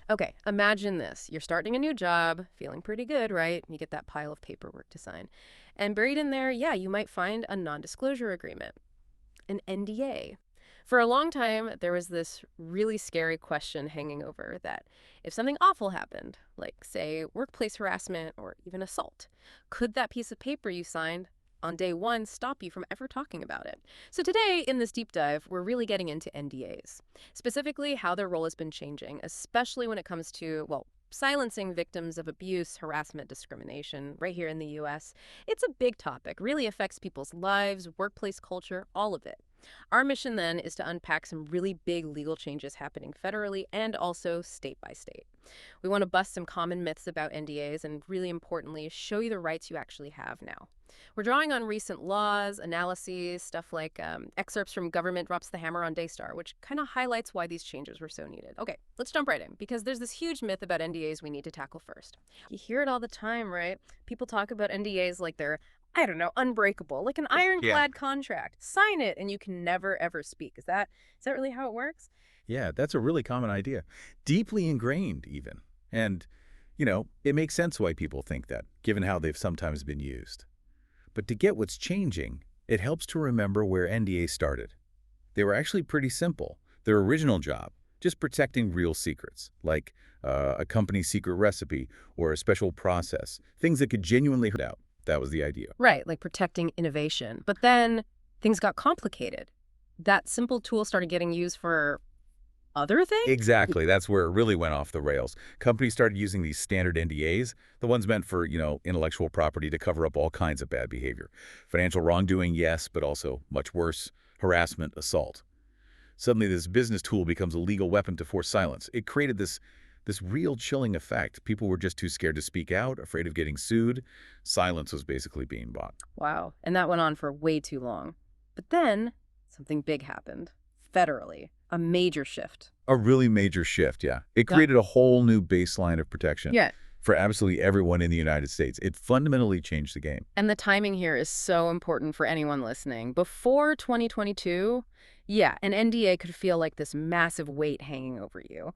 Okay, imagine this. You're starting a new job, feeling pretty good, right? You get that pile of paperwork to sign. And buried in there, yeah, you might find a non-disclosure agreement, an NDA. For a long time, there was this really scary question hanging over that if something awful happened, like, say, workplace harassment or even assault, could that piece of paper you signed on day one stop you from ever talking about it? So today, in this deep dive, we're really getting into NDAs, specifically how their role has been changing, especially when it comes to, well, silencing victims of abuse, harassment, discrimination right here in the US. It's a big topic, really affects people's lives, workplace culture, all of it. Our mission then is to unpack some really big legal changes happening federally and also state by state. We want to bust some common myths about NDAs and, really importantly, show you the rights you actually have now. We're drawing on recent laws, analyses, stuff like excerpts from Government Drops the Hammer on Daystar, which kind of highlights why these changes were so needed. Okay, let's jump right in, because there's this huge myth about NDAs we need to tackle first. You hear it all the time, right? People talk about NDAs like they're, I don't know, unbreakable, like an Yeah. ironclad contract. Sign it and you can never ever speak. Is that really how it works? Yeah, that's a really common idea. Deeply ingrained, even. And, it makes sense why people think that, given how they've sometimes been used. But to get what's changing, it helps to remember where NDA started. They were actually pretty simple. Their original job, just protecting real secrets, like a company's secret recipe or a special process, things that could genuinely hurt out. That was the idea. Right, like protecting innovation. But then things got complicated. That simple tool started getting used for other things? Exactly. That's where it really went off the rails. Companies started using these standard NDAs, the ones meant for, intellectual property to cover up all kinds of bad behavior. Financial wrongdoing, yes, but also much worse, harassment, assault. Suddenly, this business tool becomes a legal weapon to force silence. It created this real chilling effect. People were just too scared to speak out, afraid of getting sued. Silence was basically being bought. Wow. And that went on for way too long. But then something big happened. Federally. A major shift. A really major shift, yeah. It Yeah. created a whole new baseline of protection Yeah. for absolutely everyone in the United States. It fundamentally changed the game. And the timing here is so important for anyone listening. Before 2022, yeah, an NDA could feel like this massive weight hanging over you.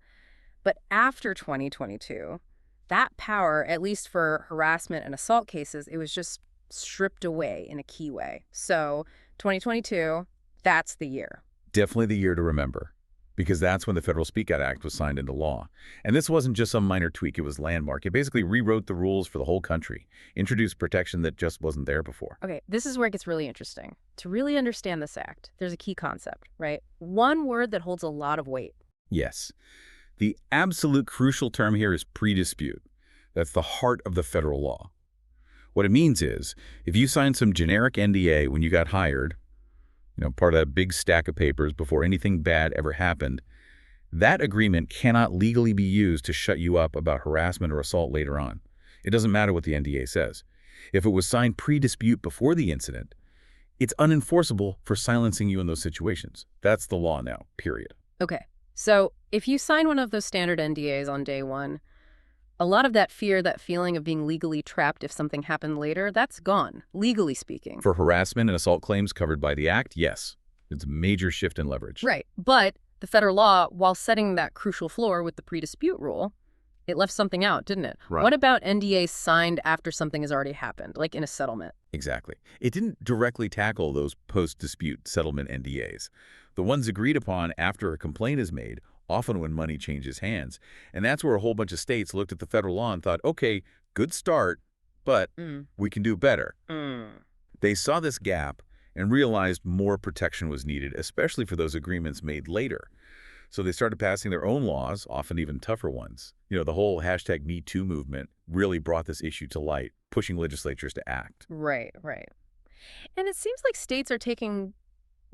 But after 2022, that power, at least for harassment and assault cases, it was just stripped away in a key way. So 2022, that's the year. Definitely the year to remember, because that's when the Federal Speak Out Act was signed into law. And this wasn't just some minor tweak, it was landmark. It basically rewrote the rules for the whole country, introduced protection that just wasn't there before. Okay, this is where it gets really interesting. To really understand this act, there's a key concept, right? One word that holds a lot of weight. Yes. The absolute crucial term here is pre-dispute. That's the heart of the federal law. What it means is, if you signed some generic NDA when you got hired, part of that big stack of papers before anything bad ever happened, that agreement cannot legally be used to shut you up about harassment or assault later on. It doesn't matter what the NDA says. If it was signed pre-dispute before the incident, it's unenforceable for silencing you in those situations. That's the law now, period. Okay, so if you sign one of those standard NDAs on day one, a lot of that fear, that feeling of being legally trapped if something happened later, that's gone, legally speaking. For harassment and assault claims covered by the Act, yes. It's a major shift in leverage. Right, but the federal law, while setting that crucial floor with the pre-dispute rule, it left something out, didn't it? Right. What about NDAs signed after something has already happened, like in a settlement? Exactly. It didn't directly tackle those post-dispute settlement NDAs. The ones agreed upon after a complaint is made, often when money changes hands. And that's where a whole bunch of states looked at the federal law and thought, okay, good start, but we can do better. They saw this gap and realized more protection was needed, especially for those agreements made later. So they started passing their own laws, often even tougher ones. The whole #MeToo movement really brought this issue to light, pushing legislatures to act. Right, right. And it seems like states are taking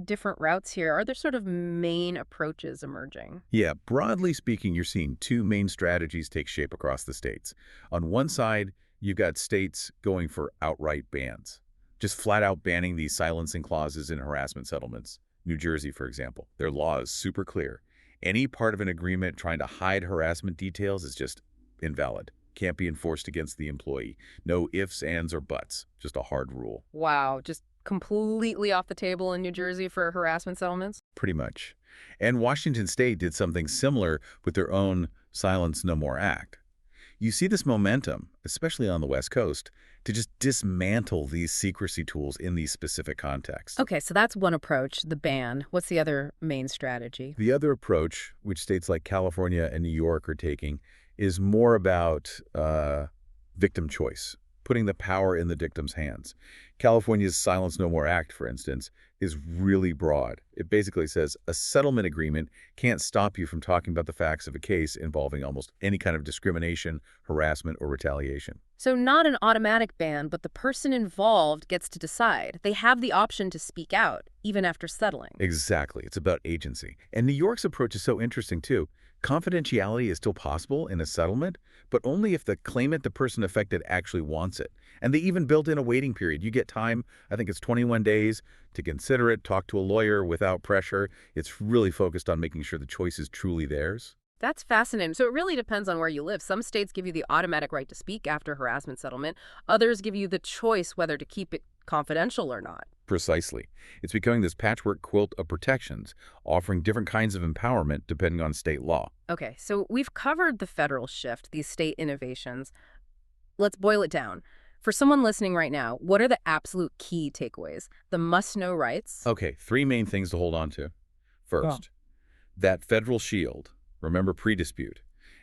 different routes here. Are there sort of main approaches emerging? Yeah, broadly speaking, you're seeing two main strategies take shape across the states. On one side, you've got states going for outright bans, just flat out banning these silencing clauses in harassment settlements. New Jersey, for example, their law is super clear. Any part of an agreement trying to hide harassment details is just invalid. Can't be enforced against the employee. No ifs, ands, or buts. Just a hard rule. Wow, just completely off the table in New Jersey for harassment settlements? Pretty much. And Washington State did something similar with their own Silence No More Act. You see this momentum, especially on the West Coast, to just dismantle these secrecy tools in these specific contexts. Okay, so that's one approach, the ban. What's the other main strategy? The other approach, which states like California and New York are taking, is more about victim choice, putting the power in the victim's hands. California's Silence No More Act, for instance, is really broad. It basically says a settlement agreement can't stop you from talking about the facts of a case involving almost any kind of discrimination, harassment, or retaliation. So not an automatic ban, but the person involved gets to decide. They have the option to speak out, even after settling. Exactly. It's about agency. And New York's approach is so interesting, too. Confidentiality is still possible in a settlement, but only if the claimant, the person affected, actually wants it. And they even built in a waiting period. You get time, I think it's 21 days, to consider it, talk to a lawyer without pressure. It's really focused on making sure the choice is truly theirs. That's fascinating. So it really depends on where you live. Some states give you the automatic right to speak after harassment settlement. Others give you the choice whether to keep it confidential or not. Precisely. It's becoming this patchwork quilt of protections, offering different kinds of empowerment depending on state law. Okay, so we've covered the federal shift, these state innovations. Let's boil it down. For someone listening right now, what are the absolute key takeaways? The must-know rights? Okay, three main things to hold on to. First, that federal shield, remember pre-dispute,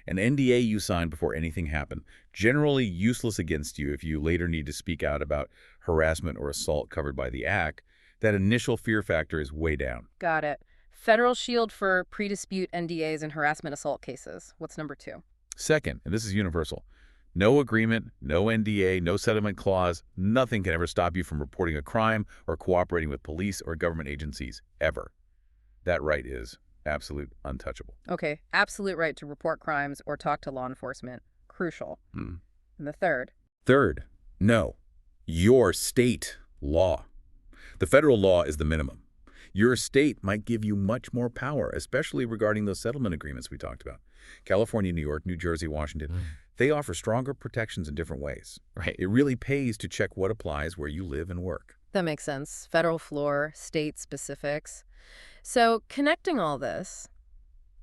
an NDA you signed before anything happened, generally useless against you if you later need to speak out about harassment or assault covered by the Act. That initial fear factor is way down. Got it. Federal shield for pre-dispute NDAs and harassment assault cases. What's number two? Second, and this is universal, no agreement, no NDA, no settlement clause, nothing can ever stop you from reporting a crime or cooperating with police or government agencies, ever. That right is absolute untouchable. Okay, absolute right to report crimes or talk to law enforcement. Crucial. Hmm. And the third? Third, no, your state law. The federal law is the minimum. Your state might give you much more power, especially regarding those settlement agreements we talked about. California, New York, New Jersey, Washington, they offer stronger protections in different ways. Right. It really pays to check what applies where you live and work. That makes sense. Federal floor, state specifics. So connecting all this,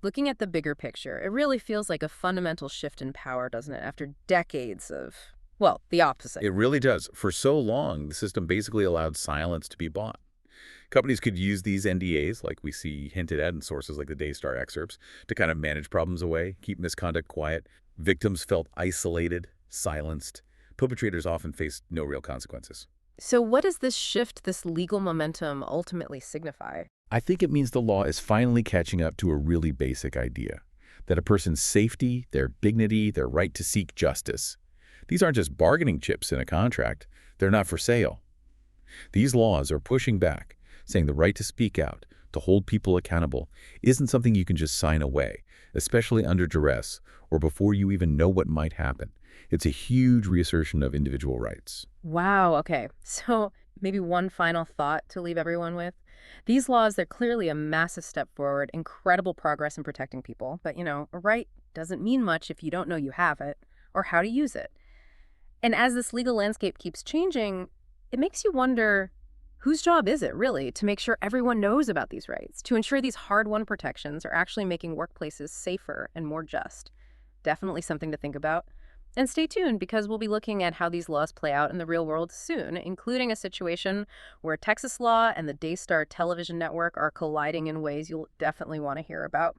looking at the bigger picture, it really feels like a fundamental shift in power, doesn't it? After decades of, well, the opposite. It really does. For so long, the system basically allowed silence to be bought. Companies could use these NDAs, like we see hinted at in sources like the Daystar excerpts, to kind of manage problems away, keep misconduct quiet. Victims felt isolated, silenced. Perpetrators often faced no real consequences. So what does this shift, this legal momentum ultimately signify? I think it means the law is finally catching up to a really basic idea, that a person's safety, their dignity, their right to seek justice, these aren't just bargaining chips in a contract. They're not for sale. These laws are pushing back, saying the right to speak out, to hold people accountable, isn't something you can just sign away, especially under duress or before you even know what might happen. It's a huge reassertion of individual rights. Wow, okay. So maybe one final thought to leave everyone with. These laws, they're clearly a massive step forward, incredible progress in protecting people. But, a right doesn't mean much if you don't know you have it or how to use it. And as this legal landscape keeps changing, it makes you wonder, whose job is it, really, to make sure everyone knows about these rights, to ensure these hard-won protections are actually making workplaces safer and more just? Definitely something to think about. And stay tuned, because we'll be looking at how these laws play out in the real world soon, including a situation where Texas law and the Daystar television network are colliding in ways you'll definitely want to hear about.